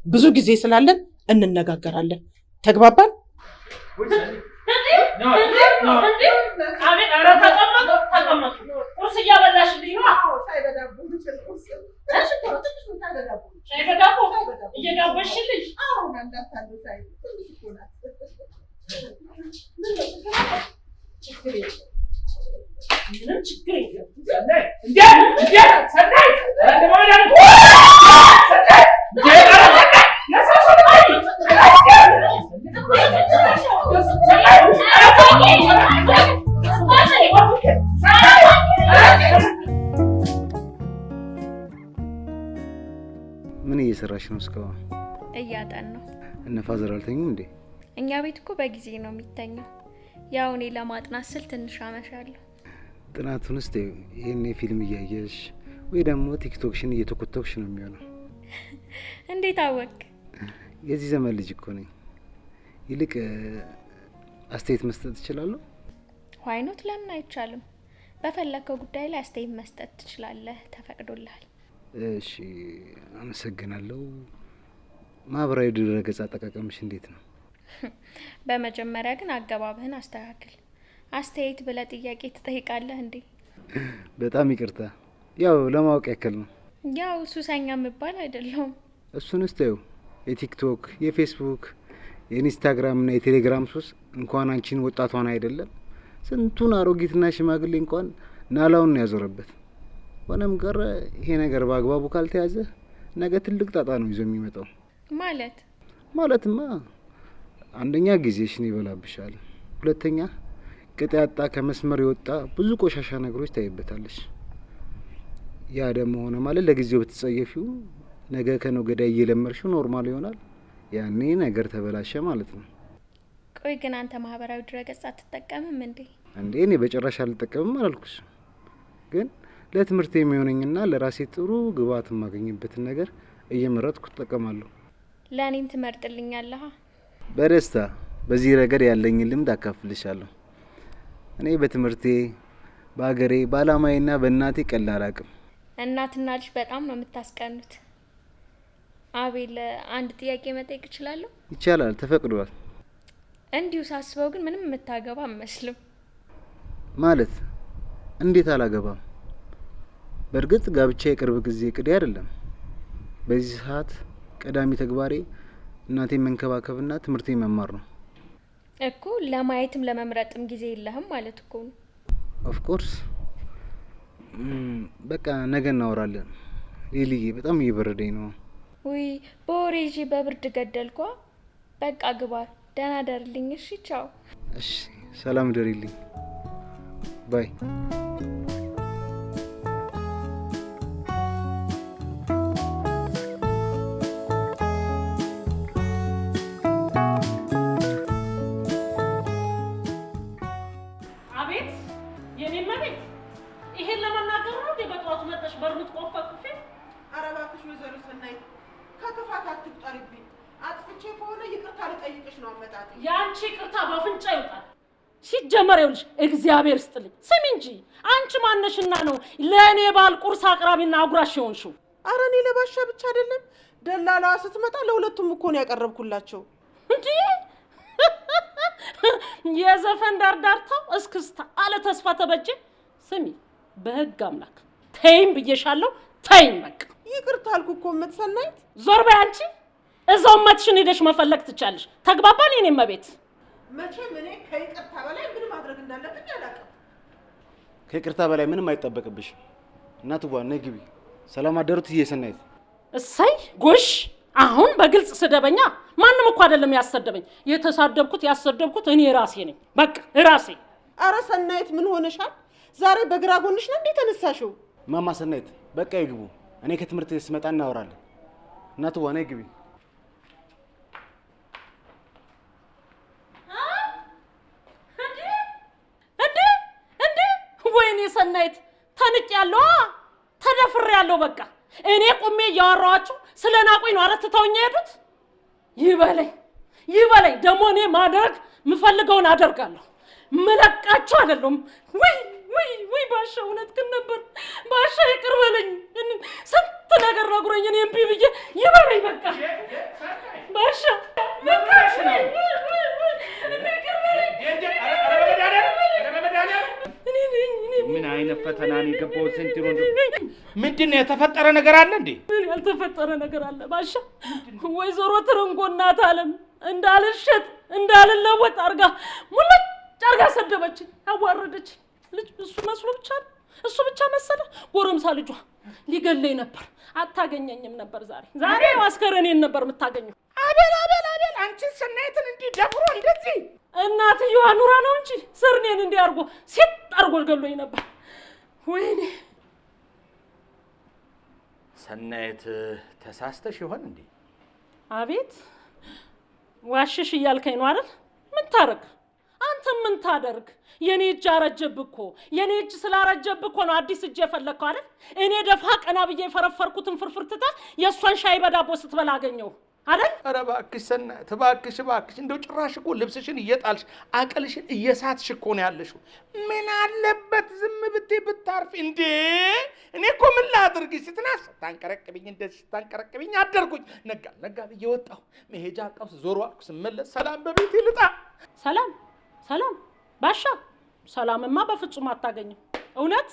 ብዙ ጊዜ ስላለን እንነጋገራለን። ተግባባን? ምን እየሰራሽ ነው እስካሁን? እያጠን ነው። እነ ፋዘር አልተኙም እንዴ? እኛ ቤት እኮ በጊዜ ነው የሚተኘው። ያው እኔ ለማጥናት ስል ትንሽ አመሻለሁ። ጥናቱን እስቲ ይሄኔ ፊልም እያየሽ ወይ ደግሞ ቲክቶክሽን እየተኮተኩሽ ነው የሚሆነው። እንዴት አወቅ? የዚህ ዘመን ልጅ እኮ ነኝ። ይልቅ አስተያየት መስጠት ትችላለህ? ዋይኖት ለምን አይቻልም? በፈለከው ጉዳይ ላይ አስተያየት መስጠት ትችላለህ፣ ተፈቅዶልሃል። እሺ አመሰግናለሁ። ማህበራዊ ድረገጽ አጠቃቀምሽ እንዴት ነው? በመጀመሪያ ግን አገባብህን አስተካክል። አስተያየት ብለህ ጥያቄ ትጠይቃለህ እንዴ? በጣም ይቅርታ፣ ያው ለማወቅ ያክል ነው። ያው ሱሰኛ የምባል አይደለሁም። እሱን እስታዩ የቲክቶክ፣ የፌስቡክ፣ የኢንስታግራም እና የቴሌግራም ሱስ እንኳን አንቺን ወጣቷን አይደለም ስንቱን አሮጊትና ሽማግሌ እንኳን ናላውን ነው ያዞረበት። ሆነም ቀረ ይሄ ነገር በአግባቡ ካልተያዘ ነገ ትልቅ ጣጣ ነው ይዞ የሚመጣው። ማለትማ አንደኛ ጊዜሽን ይበላብሻል፣ ሁለተኛ ቅጥ ያጣ ከመስመር የወጣ ብዙ ቆሻሻ ነገሮች ታይበታለሽ። ያ ደግሞ ሆነ ማለት ለጊዜው ብትጸየፊው ነገ ከነገ ወዲያ እየለመርሽው ኖርማል ይሆናል። ያኔ ነገር ተበላሸ ማለት ነው። ቆይ ግን አንተ ማህበራዊ ድረገጽ አትጠቀምም እንዴ? እንዴ እኔ በጭራሽ አልጠቀምም አላልኩሽ። ግን ለትምህርት የሚሆነኝና ለራሴ ጥሩ ግብአት የማገኝበትን ነገር እየመረጥኩ እጠቀማለሁ። ለእኔም ትመርጥልኛለህ? በደስታ። በዚህ ረገድ ያለኝን ልምድ አካፍልሻለሁ። እኔ በትምህርቴ፣ በአገሬ፣ በአላማዬና በእናቴ ቀላል አቅም። እናትና ልጅ በጣም ነው የምታስቀኑት። አቤል አንድ ጥያቄ መጠየቅ እችላለሁ? ይቻላል፣ ተፈቅዷል። እንዲሁ ሳስበው ግን ምንም የምታገባ አመስልም። ማለት እንዴት አላገባም? በእርግጥ ጋብቻ የቅርብ ጊዜ እቅዴ አይደለም። በዚህ ሰዓት ቀዳሚ ተግባሬ እናቴን መንከባከብና ትምህርቴን መማር ነው እኮ። ለማየትም ለመምረጥም ጊዜ የለህም ማለት እኮ ነው። ኦፍ ኮርስ። በቃ ነገ እናወራለን። ሊሊዬ በጣም እየበረደኝ ነው። ውይ በወሬ ይዤ በብርድ ገደልኳ። በቃ ግባ፣ ደህና ደርልኝ። እሺ ቻው። እሺ ሰላም ደሪልኝ። ባይ። በርኑት ቆፈቅፌ ኧረ እባክሽ ወይዘሮ ሰናይት ከክፋት አትቁጠሪብኝ። አጥፍቼ ከሆነ ይቅርታ ልጠይቅሽ ነው አመጣጤ። ያንቺ ይቅርታ በአፍንጫ ይወጣል። ሲጀመር ይኸውልሽ እግዚአብሔር ይስጥልኝ። ስሚ እንጂ አንቺ ማነሽና ነው ለእኔ ባል ቁርስ አቅራቢና አጉራሽ የሆንሽው? ኧረ እኔ ለባሻ ብቻ አይደለም ደላላዋ ስትመጣ ለሁለቱም እኮ ነው ያቀረብኩላቸው። እንዴ የዘፈን ዳርዳርታው እስክስታ አለ ተስፋ ተበጀ። ስሚ በህግ አምላክ ተይኝ ብዬሻለሁ። ተይኝ በቃ። ይቅርታ አልኩ እኮ እምትሰናይት። ዞር በይ አንቺ። እዛው መትሽን ሄደሽ መፈለግ ትቻለሽ። ተግባባን? የኔ መቤት መቼም እኔ ከይቅርታ በላይ ምን ማድረግ እንዳለብኝ አላውቅም። ከይቅርታ በላይ ምንም አይጠበቅብሽም። እናትዋ ነይ ግቢ። ሰላም አደሩት እየሰናይት። እሰይ ጎሽ። አሁን በግልጽ ስደበኛ። ማንም እኮ አይደለም ያሰደበኝ። የተሳደብኩት ያሰደብኩት እኔ ራሴ ነኝ። በቃ ራሴ። ኧረ ሰናይት ምን ሆነሻል? ዛሬ በግራ ጎንሽ ነው እንዴ ተነሳሽው? ማማ ሰናይት በቃ ይግቡ። እኔ ከትምህርት ቤት ስመጣ እናወራለን። እናትዋ ነይ ግቢ። ወይኔ ሰናይት ተንቄያለሁ፣ ተደፍሬያለሁ። በቃ እኔ ቁሜ እያወራኋችሁ ስለ ናቁኝ ነው አረትተውኝ የሄዱት። ይበለኝ ደግሞ እኔ ማድረግ የምፈልገውን አደርጋለሁ። መለቃቸው አይደለም። ወይ ባሻ እውነትህን ነበር። ባሻ ይቅር በለኝ። ስንት ነገር ነግሮኝ እኔ እምቢ ብዬ ይበለኝ በቃ ባሻ በቃሽ ነው። ምን አይነት ፈተና ነው የገባው? ስንትሩ ምንድነው የተፈጠረ ነገር አለ እንዴ? ምን ያልተፈጠረ ነገር አለ ባሻ? ወይዘሮ ትርንጎ እናት አለም እንዳልሸጥ እንዳልለወጥ አርጋ ሙልጭ አርጋ ሰደበችኝ፣ አዋረደችኝ። ልጅ እሱ መስሎ እሱ ብቻ መሰለ። ጎረምሳ ልጇ ሊገለኝ ነበር። አታገኘኝም ነበር። ዛሬ አስከሬኔን ነበር የምታገኘው። አቤል አንቺን ሰናይትን እንዲህ ደፍሮ እንደዚህ እናትየዋ ኑራ ነው እንጂ ስርኔን እንዲህ አርጎ ሲጥ አርጎ ገሎኝ ነበር። ወይኔ ሰናይት ተሳስተሽ ይሆን እንዴ? አቤት ዋሽሽ እያልከኝ ነው አይደል? ምን ታረግ አንተ? ምን ታደርግ? የኔ እጅ አረጀብህ እኮ። የኔ እጅ ስላረጀብህ እኮ ነው አዲስ እጅ የፈለግከው አይደል? እኔ ደፋ ቀና ብዬ የፈረፈርኩትን ፍርፍር ትተህ የእሷን ሻይ በዳቦ ስትበላ አገኘሁ አይደል? ኧረ እባክሽ ሰናይት እባክሽ እንደው ጭራሽ እኮ ልብስሽን እየጣልሽ አቅልሽን እየሳትሽ እኮ ነው ያለሽው። ምን አለበት ዝም ብትይ ብታርፊ እንዴ? እኔ እኮ ምን ላድርግ? ስትናስ ታንቀረቅብኝ እንደዚህ ታንቀረቅብኝ አደርኩኝ። ነጋ ብዬ ወጣሁ። መሄጃ አጣሁ። ዞሮ አልኩ። ስመለስ ሰላም በቤቴ ልጣ። ሰላም ባሻ ሰላምማ በፍጹም አታገኝም። እውነት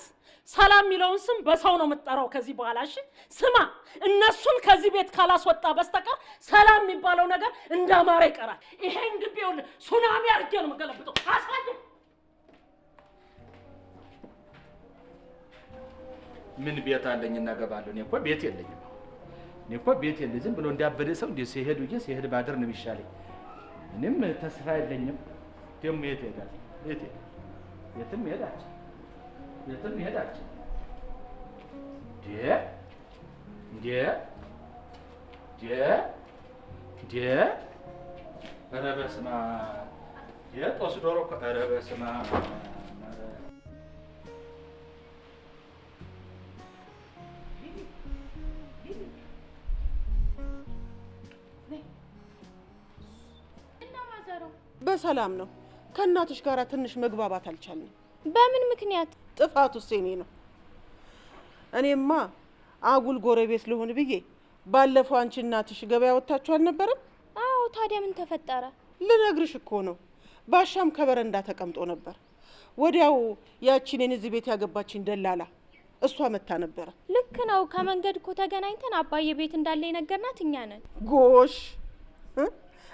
ሰላም የሚለውን ስም በሰው ነው የምትጠራው ከዚህ በኋላ። እሺ ስማ፣ እነሱን ከዚህ ቤት ካላስወጣ በስተቀር ሰላም የሚባለው ነገር እንዳማረ ይቀራል። ይሄን ግቢ ይኸውልህ ሱናሚ አድርጌ ነው የምገለብጠው። አሳየ ምን ቤት አለኝ እናገባለሁ? እኔ እኮ ቤት የለኝም። ዝም ብሎ እንዲያበደ ሰው እንደ ሲሄድ ባድር ነው የሚሻለኝ። ምንም ተስፋ የለኝም። ደግሞ የት ሄዳለሁ? የትም ሄዳች ኧረ በስመ አብ የጦስ ዶሮ እኮ ኧረ በስመ አብ በሰላም ነው። ከእናትሽ ጋር ትንሽ መግባባት አልቻልንም። በምን ምክንያት? ጥፋቱስ የኔ ነው። እኔማ አጉል ጎረቤት ልሆን ብዬ ባለፈው አንቺ እናትሽ ገበያ ወጣችሁ አልነበረም? አዎ። ታዲያ ምን ተፈጠረ? ልነግርሽ እኮ ነው። ባሻም ከበረንዳ ተቀምጦ ነበር። ወዲያው ያቺን እዚህ ቤት ያገባችኝ ደላላ እሷ መታ ነበር። ልክ ነው። ከመንገድ እኮ ተገናኝተን አባዬ ቤት እንዳለ የነገርናት እኛ ነን። ጎሽ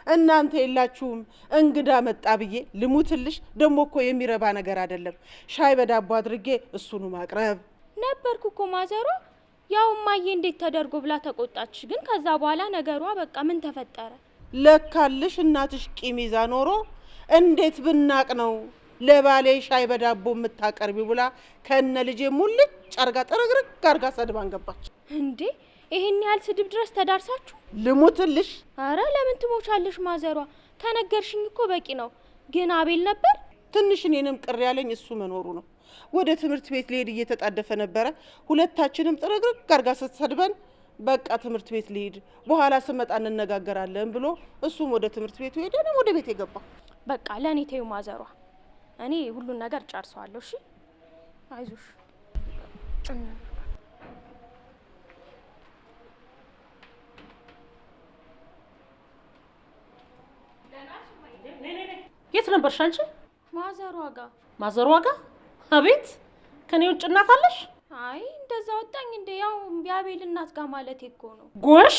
እናንተ የላችሁም። እንግዳ መጣ ብዬ ልሙትልሽ። ደሞ እኮ የሚረባ ነገር አይደለም። ሻይ በዳቦ አድርጌ እሱኑ ማቅረብ ነበርኩ እኮ ማዘሯ። ያው ማዬ እንዴት ተደርጎ ብላ ተቆጣች። ግን ከዛ በኋላ ነገሯ በቃ ምን ተፈጠረ? ለካልሽ እናትሽ ቂም ይዛ ኖሮ እንዴት ብናቅ ነው ለባሌ ሻይ በዳቦ የምታቀርቢው ብላ ከነ ልጄ ሙልጭ አርጋ ጥርግርግ አርጋ ሰድባን ገባች። እንዴ ይሄን ያህል ስድብ ድረስ ተዳርሳችሁ? ልሙትልሽ። አረ ለምን ትሞቻለሽ ማዘሯ? ከነገርሽኝ እኮ በቂ ነው። ግን አቤል ነበር። ትንሽ እኔንም ቅር ያለኝ እሱ መኖሩ ነው። ወደ ትምህርት ቤት ሊሄድ እየተጣደፈ ነበረ። ሁለታችንም ጥርግርግ አርጋ ስትሰድበን በቃ ትምህርት ቤት ሊሄድ በኋላ ስመጣ እንነጋገራለን ብሎ እሱም ወደ ትምህርት ቤቱ ሄደ። እኔም ወደ ቤት የገባ። በቃ ለእኔ ተይው ማዘሯ፣ እኔ ሁሉን ነገር ጨርሰዋለሁ። እሺ አይዞሽ። የት ነበርሽ አንቺ? ማዘሯ ጋር። ማዘሯ ጋር? አቤት፣ ከኔ ውጭ እናት አለሽ? አይ እንደዛ ወጣኝ እንደ ያው የአቤል እናት ጋር ማለት እኮ ነው። ጎሽ፣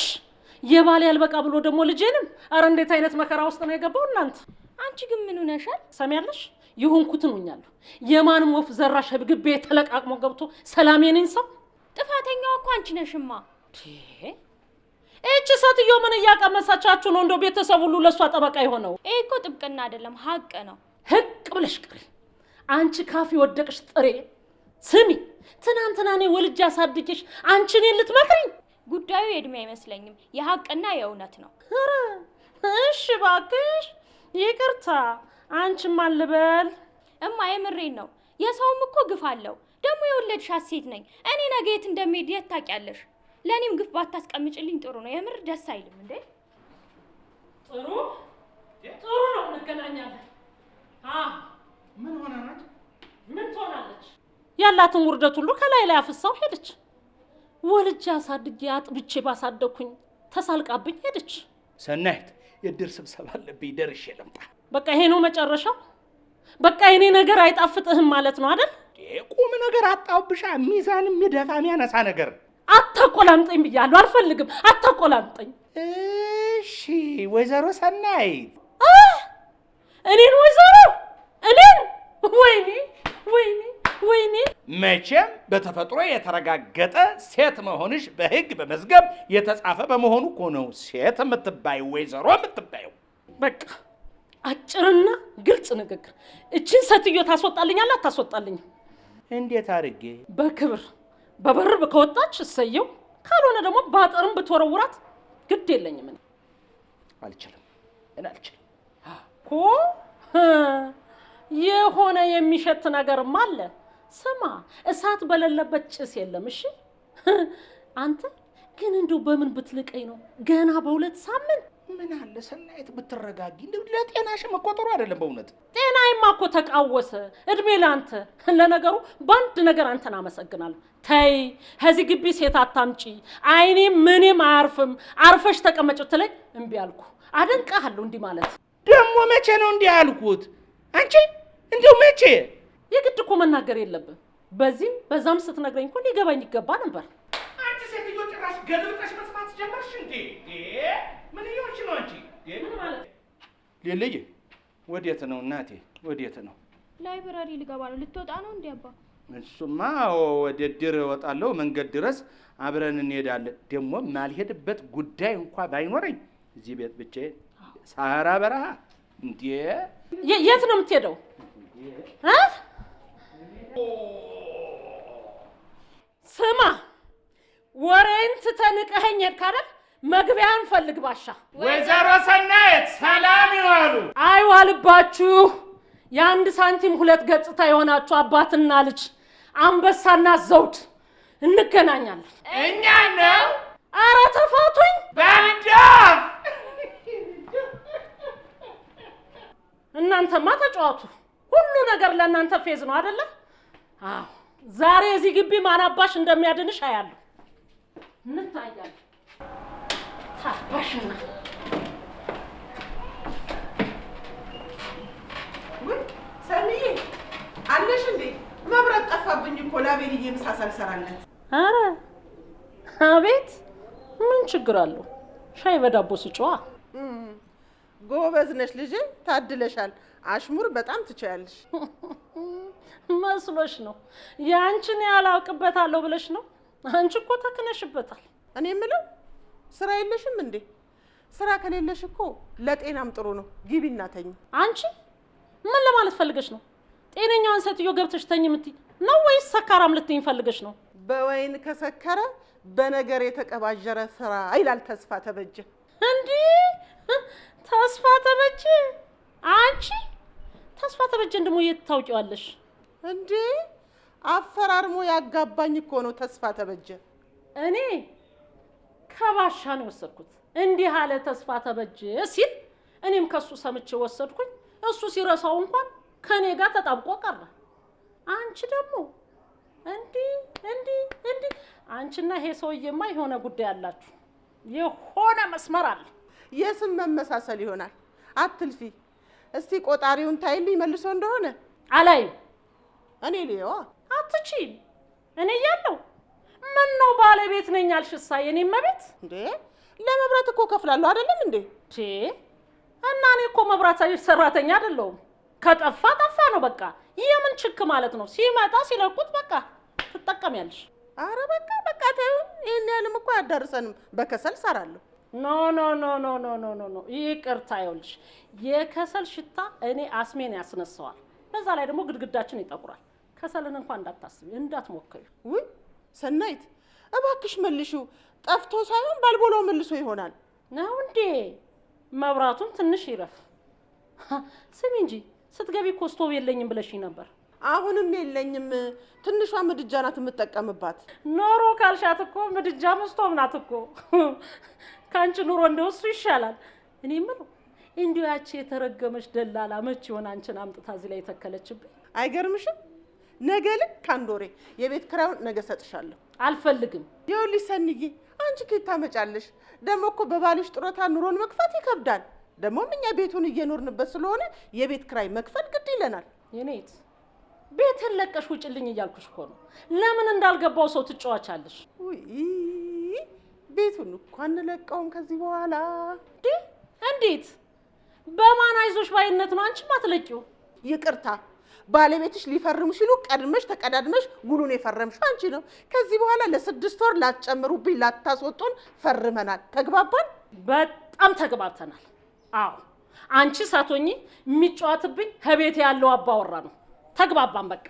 የባሌ ያልበቃ ብሎ ደግሞ ልጄንም። አረ እንዴት አይነት መከራ ውስጥ ነው የገባው እናንተ። አንቺ ግን ምን ሆነሻል? ሰሚያለሽ? ይሁንኩትን ሆኛለሁ። የማንም ወፍ ዘራሽ ግቤ ተለቃቅሞ ገብቶ ሰላም የኔን ሰው። ጥፋተኛው እኮ አንቺ ነሽማ። እቺ ሴትዮ ምን እያቀመሳቻችሁ ነው? እንደው ቤተሰብ ሁሉ ለሷ ጠበቃ የሆነው? ይሄ እኮ ጥብቅና አይደለም ሀቅ ነው። ህቅ ብለሽ ቅሪ አንቺ ካፊ ወደቅሽ ጥሬ። ስሚ፣ ትናንትና እኔ ወልጄ አሳድጌሽ አንቺ እኔን ልትመክሪኝ? ጉዳዩ የእድሜ አይመስለኝም፣ የሀቅና የእውነት ነው። እሺ እባክሽ ይቅርታ። አንቺም አልበል እማ፣ የምሬን ነው። የሰውም እኮ ግፍ አለው። ደግሞ የወለድሻት ሴት ነኝ እኔ። ነገ የት እንደምሄድ የት ታውቂያለሽ? ለእኔም ግፍ ባታስቀምጭልኝ ጥሩ ነው። የምር ደስ አይልም እንዴ? ጥሩ ነው፣ እንገናኛለን። ምን ሆነ ናት? ምን ትሆናለች? ያላትን ውርደት ሁሉ ከላይ ላይ አፍሳው ሄደች። ወልጄ አሳድጌ አጥብቼ ባሳደኩኝ ተሳልቃብኝ ሄደች። ሰናይት፣ የድር ስብሰባ አለብኝ፣ ደርሼ ልምጣ። በቃ ይሄ ነው መጨረሻው? በቃ የኔ ነገር አይጣፍጥህም ማለት ነው አይደል? ቁም ነገር አጣውብሻ። ሚዛን የሚደፋ የሚያነሳ ነገር። አታቆላምጠኝ ብያለሁ። አልፈልግም፣ አታቆላምጠኝ። እሺ ወይዘሮ ሰናይት። እኔን ወይዘሮ? እኔን? ወይኔ። መቼም በተፈጥሮ የተረጋገጠ ሴት መሆንሽ በሕግ በመዝገብ የተጻፈ በመሆኑ እኮ ነው ሴት የምትባይ ወይዘሮ የምትባየው። በቃ አጭርና ግልጽ ንግግር። እቺን ሴትዮ ታስወጣልኛለህ አታስወጣልኝም? እንዴት አድርጌ? በክብር በበር ከወጣች እሰየው፣ ካልሆነ ደግሞ ባጠርም ብትወረውራት ግድ የለኝም። እኔ አልችልም እኮ የሆነ የሚሸት ነገርም አለ። ስማ፣ እሳት በሌለበት ጭስ የለም። እሺ አንተ ግን እንደው በምን ብትልቀኝ ነው ገና በሁለት ሳምንት? ምን አለ ሰናይት ብትረጋጊ። ለጤናሽ መቆጠሩ አይደለም በእውነት። ጤናዬማ እኮ ተቃወሰ። እድሜ ለአንተ። ለነገሩ በአንድ ነገር አንተን አመሰግናለሁ። ተይ ከዚህ ግቢ ሴት አታምጪ፣ አይኔ ምንም አያርፍም፣ አርፈሽ ተቀመጭ ትለኝ እምቢ አልኩ። አደንቃለሁ እንዲህ ማለት። ደግሞ መቼ ነው እንዲህ ያልኩት? አንቺ እንደው መቼ? የግድ እኮ መናገር የለብን። በዚህም በዛም ስትነግረኝ እኮ ሊገባኝ ይገባ ነበር። አንቺ ሴትዮ ጭራሽ ገልብጠሽ መስማት ጀመርሽ እንዴ? ምን ይሆንሽ ነው አንቺ? ምን ማለት? ሌልዬ ወዴት ነው እናቴ? ወዴት ነው? ላይብራሪ ልገባ ነው። ልትወጣ ነው እንዴ አባ? እሱማ ወደ ድር እወጣለሁ። መንገድ ድረስ አብረን እንሄዳለን። ደግሞ ማልሄድበት ጉዳይ እንኳን ባይኖረኝ እዚህ ቤት ብቻዬን ሳራ በረሃ እንዴ። የት ነው የምትሄደው? ስማ፣ ወሬን ትተንቀኸኝ ሄድክ አይደል? መግቢያን ፈልግ ባሻ። ወይዘሮ ሰናይት ሰላም ይዋሉ። አይዋልባችሁ። የአንድ ሳንቲም ሁለት ገጽታ የሆናችሁ አባትና ልጅ፣ አንበሳና ዘውድ። እንገናኛለን። እኛ ነው? ኧረ ተፋቱኝ በንዳፍ። እናንተማ ተጫዋቱ። ሁሉ ነገር ለእናንተ ፌዝ ነው አይደለ? አዎ፣ ዛሬ እዚህ ግቢ ማናባሽ እንደሚያድንሽ አያለሁ። እንታያለን። ታባሽና ሰንዬ አለሽ እንዴ? መብራት ጠፋብኝ እኮ ለአቤልዬ ምሳ ሳልሰራለት። ኧረ አቤት፣ ምን ችግር አለው? ሻይ በዳቦ ስጫዋ። ጎበዝ ነሽ ልጄ፣ ታድለሻል። አሽሙር በጣም ትችያለሽ። መስሎሽ ነው? ያንቺን ያላውቅበታለሁ ብለሽ ነው? አንቺ እኮ ተክነሽበታል። እኔ የምለው ስራ የለሽም እንዴ? ስራ ከሌለሽ እኮ ለጤናም ጥሩ ነው። ግቢና ተኝ። አንቺ ምን ለማለት ፈልገሽ ነው? ጤነኛዋን ሴትዮ ገብተሽ ተኝ የምትይ ነው ወይስ ሰካራም ልትይኝ ፈልገሽ ነው? በወይን ከሰከረ በነገር የተቀባጀረ ስራ ይላል ተስፋ ተበጀ። እንዴ ተስፋ ተበጀ? አንቺ ተስፋ ተበጀን ደግሞ የት ታውቂዋለሽ? እንዴ አፈራርሞ ያጋባኝ እኮ ነው ተስፋ ተበጀ። እኔ ከባሻ ነው ወሰድኩት። እንዲህ አለ ተስፋ ተበጀ ሲል እኔም ከሱ ሰምቼ ወሰድኩኝ። እሱ ሲረሳው እንኳን ከኔ ጋር ተጣብቆ ቀረ። አንቺ ደግሞ እንዲህ አንቺና ይሄ ሰውዬማ የሆነ ጉዳይ አላችሁ። የሆነ መስመር አለ። የስም መመሳሰል ይሆናል። አትልፊ። እስቲ ቆጣሪውን ታይልኝ መልሶ እንደሆነ። አላይም። እኔ ልየዋ። አትችይም። እኔ ያለው ምን ነው ባለቤት ነኝ አልሽሳ? የኔም መቤት እንዴ ለመብራት እኮ ከፍላለሁ አይደለም እንዴ? እና እኔ እኮ መብራት ሰራተኛ አይደለሁም። ከጠፋ ጠፋ ነው በቃ። የምን ችክ ማለት ነው? ሲመጣ ሲለቁት በቃ ትጠቀሚያለሽ። አረ በቃ ተይው። ይሄን ያህልም እኮ አያዳርሰንም። በከሰል ሰራለሁ። ኖ ይቅርታ። ይኸውልሽ የከሰል ሽታ እኔ አስሜን ያስነሳዋል። በዛ ላይ ደግሞ ግድግዳችን ይጠቁራል። ከሰልን እንኳን እንዳታስቢ እንዳትሞክሪ። ውይ ሰናይት እባክሽ መልሺው። ጠፍቶ ሳይሆን ባልቦላው መልሶ ይሆናል ነው እንዴ? መብራቱን ትንሽ ይረፍ። ስሚ እንጂ ስትገቢ እኮ ስቶቭ የለኝም ብለሽኝ ነበር። አሁንም የለኝም። ትንሿ ምድጃ ናት የምጠቀምባት። ኖሮ ካልሻት እኮ ምድጃ ስቶቭ ናት እኮ። ካንቺ ኑሮ እንደው እሱ ይሻላል። እኔ የምለው እንዲሁ ያቺ የተረገመች ደላላ መች ይሆን አንቺን አምጥታ እዚህ ላይ ተከለችብኝ? አይገርምሽም? ነገ ልክ አንድ ወሬ የቤት ኪራዩን ነገ ሰጥሻለሁ። አልፈልግም። ይኸውልሽ ሰንዬ አንቺ ከየት ታመጫለሽ? ደግሞ እኮ በባልሽ ጡረታ ኑሮን መክፈት ይከብዳል። ደግሞም እኛ ቤቱን እየኖርንበት ስለሆነ የቤት ኪራይ መክፈል ግድ ይለናል። የኔት ቤትን ለቀሽ ውጭልኝ እያልኩሽ እኮ ነው። ለምን እንዳልገባው ሰው ትጫዋቻለሽ? ውይ ቤቱን እኮ አንለቀውም ከዚህ በኋላ። እንዴት? በማን አይዞሽ ባይነት ነው አንቺ ማትለቂው? ይቅርታ ባለቤትሽ ሊፈርሙ ሲሉ ቀድመሽ ተቀዳድመሽ ውሉን የፈረምሽው አንቺ ነው። ከዚህ በኋላ ለ6 ወር ላትጨምሩብኝ ላታስወጡን ፈርመናል። ተግባባን? በጣም ተግባብተናል። አዎ አንቺ ሳቶኝ የሚጫወትብኝ ከቤት ያለው አባወራ ነው። ተግባባን በቃ።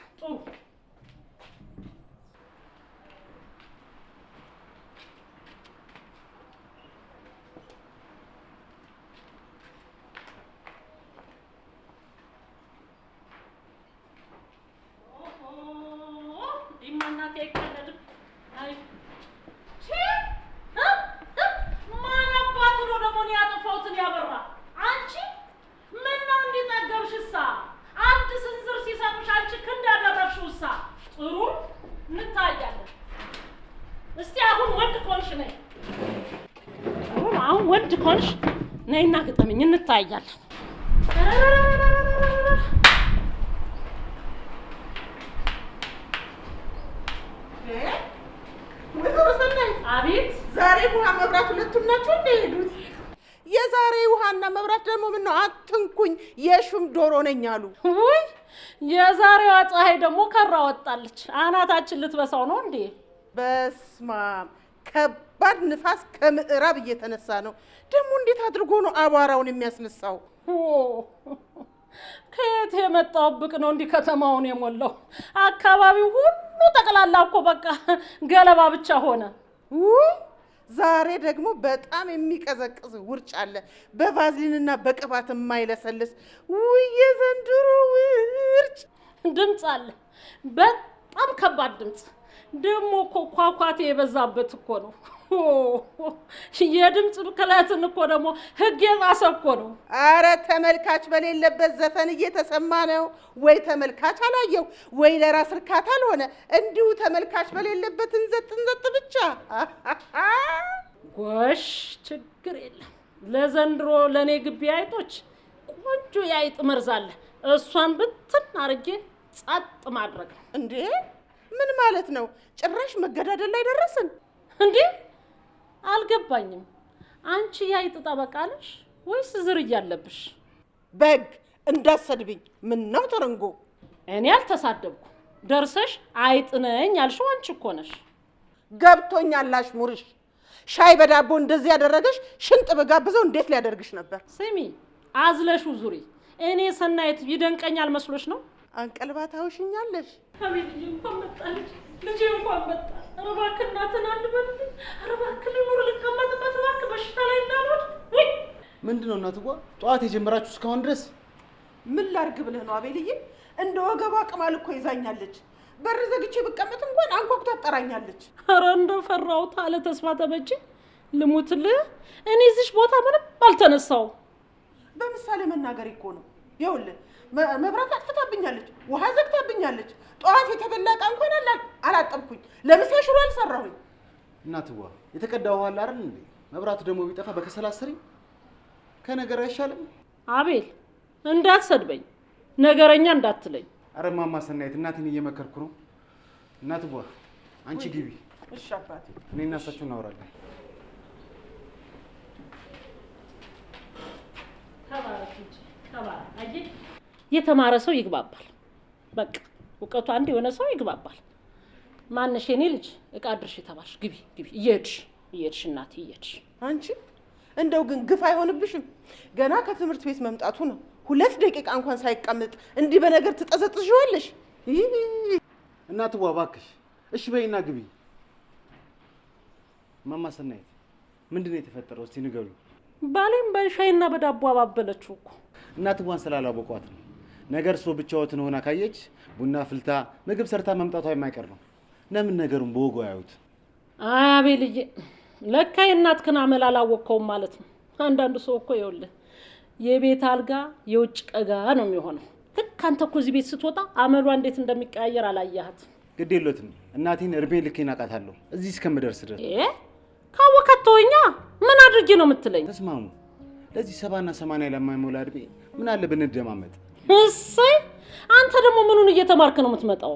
ወንድ ኮንሽ ነይና ግጠምኝ እንታያለን። አቤት ዛሬ ውሃ መብራት ሁለቱም ናቸው እንደሄዱት። የዛሬ ውሃና መብራት ደግሞ ምን ነው አትንኩኝ የሹም ዶሮ ነኝ አሉ። ውይ የዛሬዋ ፀሐይ ደግሞ ከራ ወጣለች። አናታችን ልትበሳው ነው እንዴ? በስማም ከባድ ንፋስ ከምዕራብ እየተነሳ ነው። ደግሞ እንዴት አድርጎ ነው አቧራውን የሚያስነሳው? ከየት የመጣው ብቅ ነው እንዲህ ከተማውን የሞላው? አካባቢው ሁሉ ጠቅላላ እኮ በቃ ገለባ ብቻ ሆነ። ዛሬ ደግሞ በጣም የሚቀዘቅዝ ውርጭ አለ፣ በቫዝሊንና በቅባት የማይለሰልስ። ውይ የዘንድሮ ውርጭ! ድምፅ አለ፣ በጣም ከባድ ድምፅ። ደግሞ እኮ ኳኳቴ የበዛበት እኮ ነው። የድምፅ ብክለትን እኮ ደግሞ ህግ የጣሰ እኮ ነው። አረ ተመልካች በሌለበት ዘፈን እየተሰማ ነው። ወይ ተመልካች አላየው ወይ ለራስ እርካታ አልሆነ። እንዲሁ ተመልካች በሌለበት እንዘጥ ብቻ። ጎሽ ችግር የለም። ለዘንድሮ ለኔ ግቢ አይጦች ቆንጆ የአይጥ መርዝ አለ። እሷን ብትን አርጌ ጸጥ ማድረግ ነው። እንዴ ምን ማለት ነው? ጭራሽ መገዳደል ላይ ደረስን እንዴ? አልገባኝም። አንቺ የአይጥ ጠበቃ ነሽ ወይስ ዝርያ አለብሽ? በግ እንዳሰድብኝ። ምን ነው ተረንጎ? እኔ አልተሳደብኩ። ደርሰሽ አይጥ ነኝ ያልሽው አንቺ እኮ ነሽ። ገብቶኛል አሽሙርሽ። ሻይ በዳቦ እንደዚህ ያደረገሽ ሽንጥ በጋብዘው እንዴት ሊያደርግሽ ነበር? ስሚ አዝለሹ ዙሪ። እኔ ሰናይት ይደንቀኛል መስሎሽ ነው? አንቀልባታውሽኛለሽ። አቤት ልጅ እንኳን መጣለች። ልጅ እንኳን መጣ። ኧረ እባክህ እናትን አንድ በልልኝ። ኧረ እባክህ ልኑር ልቀመጥበት እባክህ በሽታ ላይ እንዳልወድ። ውይ ምንድነው እናትዋ ጠዋት የጀመራችሁ እስካሁን ድረስ? ምን ላርግ ብለህ ነው አቤልዬ? እንደ ወገቧ ቅማል እኮ ይዛኛለች። በር ዘግቼ ብቀመጥ እንኳን አንኳኩታ ትጠራኛለች። ኧረ እንደፈራሁት አለ ተስፋ ተበጀ። ልሙትልህ እኔ እዚህ ቦታ ምንም አልተነሳው። በምሳሌ መናገር እኮ ነው። ይኸውልህ መብራት አጥፍታብኛለች፣ ውሃ ዘግታብኛለች። ጠዋት የተበላ ዕቃ እንኳን አላጠብኩኝ፣ ለምሳ ሽሮ አልሰራሁኝ። እናትዋ የተቀዳ ውሃ አለ አይደል እንዴ? መብራቱ ደግሞ ቢጠፋ በከሰል አስሪኝ ከነገር አይሻልም? አቤል እንዳትሰድበኝ፣ ነገረኛ እንዳትለኝ። አረ እማማ ሰናይት እናቴን እየመከርኩ ነው። እናትዋ አንቺ ግቢ። እሺ አባቴ። እኔ እና እሳቸው እናወራለን። የተማረ ሰው ይግባባል። በቃ እውቀቱ አንድ የሆነ ሰው ይግባባል። ማነሽ የኔ ልጅ ዕቃ ድርሽ ተባልሽ። ግቢ ግቢ፣ እየሄድሽ እናቴ እየሄድሽ። አንቺ እንደው ግን ግፍ አይሆንብሽም? ገና ከትምህርት ቤት መምጣቱ ነው። 2 ደቂቃ እንኳን ሳይቀመጥ እንዲህ በነገር ትጠዘጥዥዋለሽ? እናትዋ እባክሽ እሺ በይና ግቢ። እማማ ሰናይት ምንድነው የተፈጠረው? እስቲ ንገሩ። ባሌም በሻይና በዳቦ አባበለችው እኮ። እናትዋን ስላላወቋት ነው። ነገር ሰው ብቻዎትን ሆና ካየች ቡና ፍልታ ምግብ ሰርታ መምጣቷ የማይቀር ነው። ለምን ነገሩን በወጉ አያዩት? አይ አቤልዬ፣ ለካ የእናትህን አመል አላወቅከውም ማለት ነው። አንዳንዱ ሰው እኮ ይኸውልህ የቤት አልጋ የውጭ ቀጋ ነው የሚሆነው። ልክ አንተ እኮ እዚህ ቤት ስትወጣ አመሏ እንዴት እንደሚቀያየር አላየሃት? ግድ የለትም እናቴን እርሜ ልኬን አውቃታለሁ እዚህ እስከምደርስ ድረስ። ካወካት ተወኛ። ምን አድርጌ ነው የምትለኝ? ተስማሙ። ለዚህ 70 እና 80 ለማይሞላ እድሜ ምን አለ ብንደማመጥ? እሰይ፣ አንተ ደግሞ ምኑን እየተማርክ ነው የምትመጣው?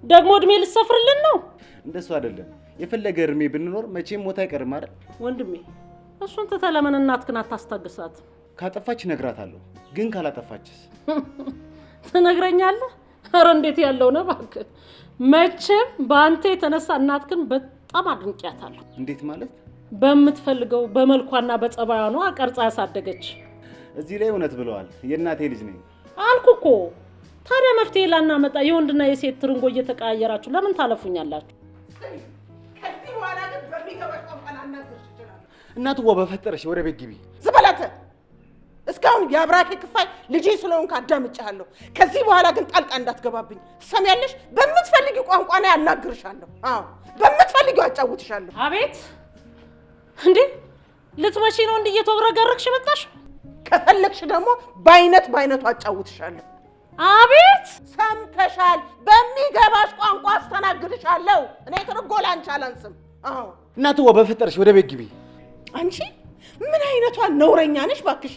ደግሞ እድሜ ልትሰፍርልን ነው? እንደሱ አይደለም። የፈለገ እድሜ ብንኖር መቼም ሞት አይቀርም አይደል? ወንድሜ እሱን ትተህ ለምን እናትህን አታስታግሳት? ካጠፋች እነግራታለሁ። ግን ካላጠፋችስ? ትነግረኛለህ? ኧረ እንዴት ያለው ነው እባክህ። መቼም በአንተ የተነሳ እናትህን በጣም አድንቄያታለሁ። እንዴት ማለት? በምትፈልገው በመልኳና በጸባዩ ነው አቀርጻ ያሳደገች። እዚህ ላይ እውነት ብለዋል። የእናቴ ልጅ ነኝ አልኩ እኮ። ታዲያ መፍትሄ ላናመጣ የወንድና የሴት ትርንጎ እየተቀያየራችሁ ለምን ታለፉኛላችሁ? ከዚህ በኋላ ግን በሚገባሽ ቋንቋ ላናግርሽ እችላለሁ። እናትዋ በፈጠረሽ ወደ ቤት ግቢ። ዝበላተ እስካሁን የአብራኬ ክፋይ ልጄ ስለሆንክ አዳምጬሃለሁ። ከዚህ በኋላ ግን ጣልቃ እንዳትገባብኝ ትሰሚያለሽ? በምትፈልጊው ቋንቋ ነው ያናግርሻለሁ። አዎ በምትፈልጊው አጫውትሻለሁ። አቤት እንዴ! ልትመጪ ነው እንዴ እየተወረገረግሽ መጣሽ? ከፈለግሽ ደግሞ በአይነቱ አጫውትሻለሁ። አቤት ሰምተሻል? በሚገባሽ ቋንቋ አስተናግድሻለሁ። እኔ ትርንጎ ላንቺ አላንስም። አዎ እናትዋ በፈጠረሽ ወደ ቤት ግቢ። አንቺ ምን አይነቷ ነውረኛ ነሽ ባክሽ?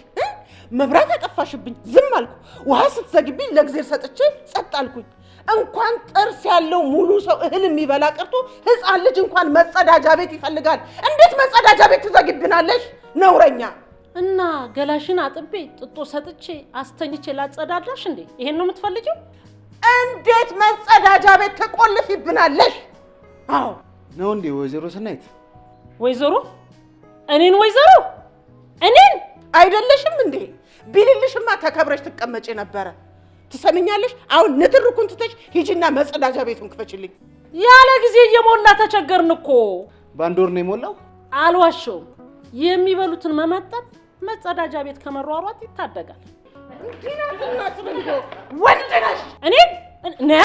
መብራት አጠፋሽብኝ ዝም አልኩ። ውሃ ስትዘግብኝ ለእግዚአብሔር ሰጥቼ ጸጥ አልኩኝ። እንኳን ጥርስ ያለው ሙሉ ሰው እህል የሚበላ ቀርቶ ህፃን ልጅ እንኳን መጸዳጃ ቤት ይፈልጋል። እንዴት መጸዳጃ ቤት ትዘግብናለሽ? ነውረኛ። እና ገላሽን አጥቤ ጥጦ ሰጥቼ አስተኝቼ ላጸዳዳሽ እንዴ? ይሄን ነው የምትፈልጊው? እንዴት መጸዳጃ ቤት ትቆልፊብናለሽ? አዎ ነው እንዴ ወይዘሮ ሰናይት? ወይዘሮ? እኔን ወይዘሮ? እኔን አይደለሽም እንዴ? ቢልልሽማ ተከብረሽ ትቀመጪ ነበረ። ትሰምኛለሽ? አሁን ንትርኩን ትተሽ ሂጂና መጸዳጃ ቤቱን ክፈችልኝ። ያለ ጊዜ እየሞላ ተቸገርን እኮ። በአንድ ወር ነው የሞላው? አልዋሸውም። የሚበሉትን መመጠን መጸዳጃ ቤት ከመሯሯጥ ይታደጋል። እንዲናትና ትብንጎ ወንድ ነሽ። እኔ ነያ